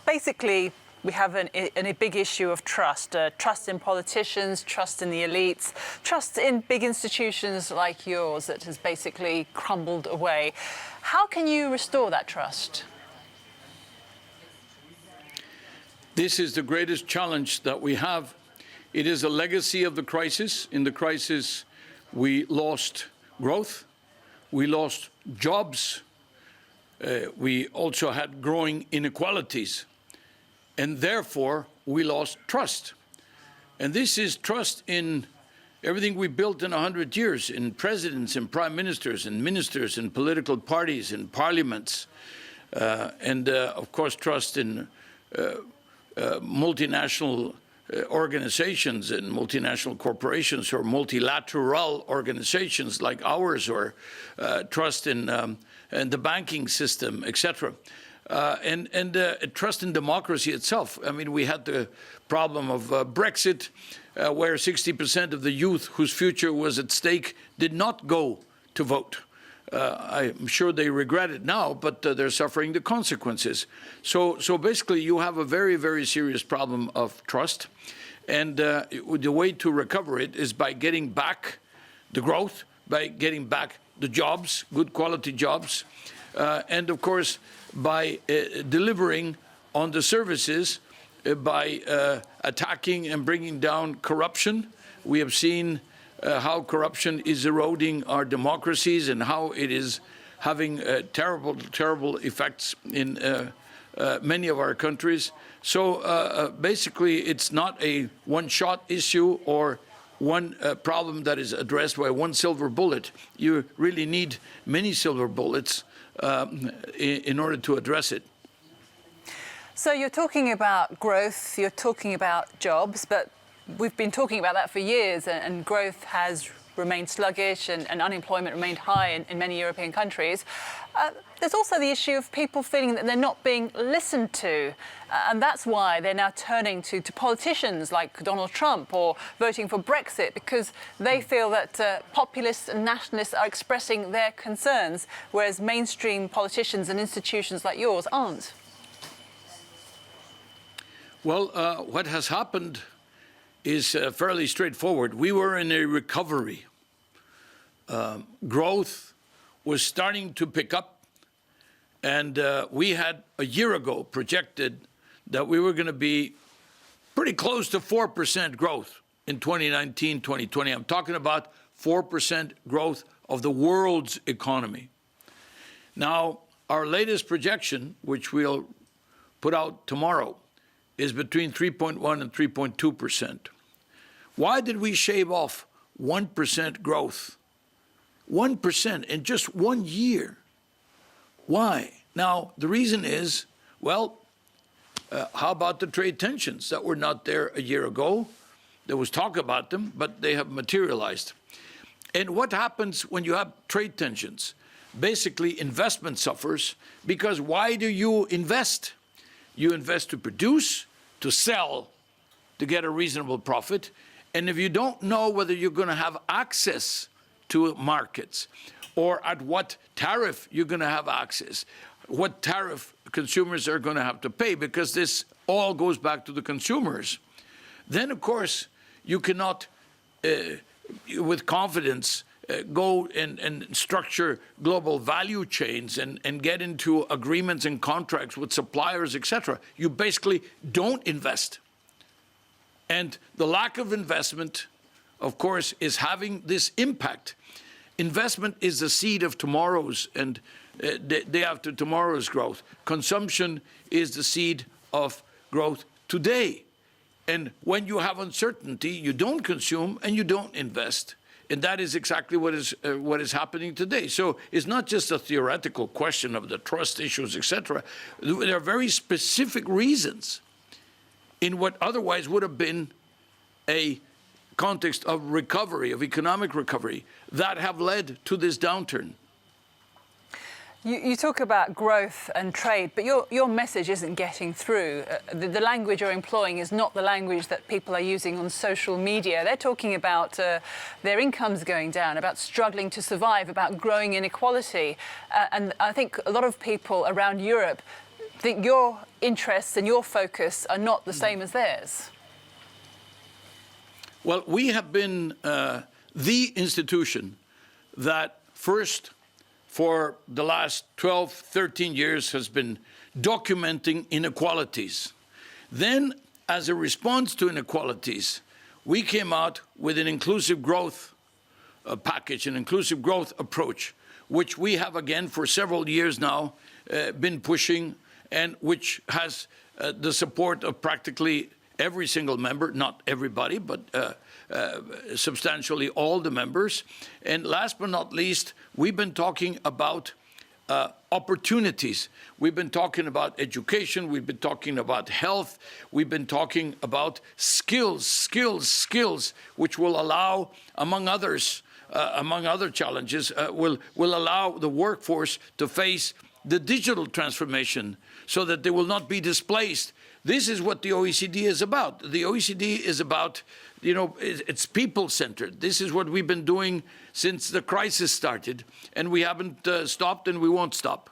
basically, we have a big issue of trust. Trust in politicians, trust in the elites, trust in big institutions like yours that has basically crumbled away. How can you restore that trust? This is the greatest challenge that we have. It is a legacy of the crisis. In the crisis, we lost growth, we lost jobs, we also had growing inequalities, and therefore we lost trust. And this is trust in everything we built in 100 years, in presidents and prime ministers and ministers and political parties and parliaments, and of course trust in multinational organizations and multinational corporations or multilateral organizations like ours, or trust in the banking system, etc. And trust in democracy itself. I mean, we had the problem of Brexit, where 60% of the youth whose future was at stake did not go to vote. I'm sure they regret it now, but they're suffering the consequences. So basically, you have a very, very serious problem of trust. And the way to recover it is by getting back the growth, by getting back the jobs, good quality jobs, and of course, by delivering on the services, by attacking and bringing down corruption. We have seen how corruption is eroding our democracies and how it is having terrible, terrible effects in many of our countries. So basically, it's not a one-shot issue or one problem that is addressed by one silver bullet. You really need many silver bullets in order to address it. So you're talking about growth, you're talking about jobs, but we've been talking about that for years, and growth has remained sluggish and unemployment remained high in many European countries. There's also the issue of people feeling that they're not being listened to, and that's why they're now turning to politicians like Donald Trump or voting for Brexit, because they feel that populists and nationalists are expressing their concerns, whereas mainstream politicians and institutions like yours aren't. Well, what has happened is fairly straightforward. We were in a recovery. Growth was starting to pick up, and we had a year ago projected that we were going to be pretty close to 4% growth in 2019, 2020. I'm talking about 4% growth of the world's economy. Now, our latest projection, which we'll put out tomorrow, is between 3.1 and 3.2%. Why did we shave off 1% growth? 1% in just 1 year. Why? Now, the reason is, well, how about the trade tensions that were not there a year ago? There was talk about them, but they have materialized. And what happens when you have trade tensions? Basically, investment suffers, because why do you invest? You invest to produce, to sell, to get a reasonable profit. And if you don't know whether you're going to have access to markets, or at what tariff you're going to have access, what tariff consumers are going to have to pay, because this all goes back to the consumers, then, of course, you cannot, with confidence, go and structure global value chains and get into agreements and contracts with suppliers, etc. You basically don't invest. And the lack of investment, of course, is having this impact. Investment is the seed of tomorrow's and day after tomorrow's growth. Consumption is the seed of growth today. And when you have uncertainty, you don't consume and you don't invest. And that is exactly what is happening today. So it's not just a theoretical question of the trust issues, etc. There are very specific reasons in what otherwise would have been a context of recovery, of economic recovery, that have led to this downturn. You talk about growth and trade, but your message isn't getting through. The language you're employing is not the language that people are using on social media. They're talking about their incomes going down, about struggling to survive, about growing inequality. And I think a lot of people around Europe think your interests and your focus are not the same as theirs? Well, we have been the institution that first, for the last 12, 13 years, has been documenting inequalities. Then, as a response to inequalities, we came out with an inclusive growth package, an inclusive growth approach, which we have again for several years now been pushing, and which has the support of practically every single member, not everybody, but substantially all the members. And last but not least, we've been talking about opportunities. We've been talking about education, we've been talking about health, we've been talking about skills, which will allow, among others, among other challenges, will allow the workforce to face the digital transformation so that they will not be displaced. This is what the OECD is about. The OECD is about, you know, it's people-centered. This is what we've been doing since the crisis started, and we haven't stopped and we won't stop.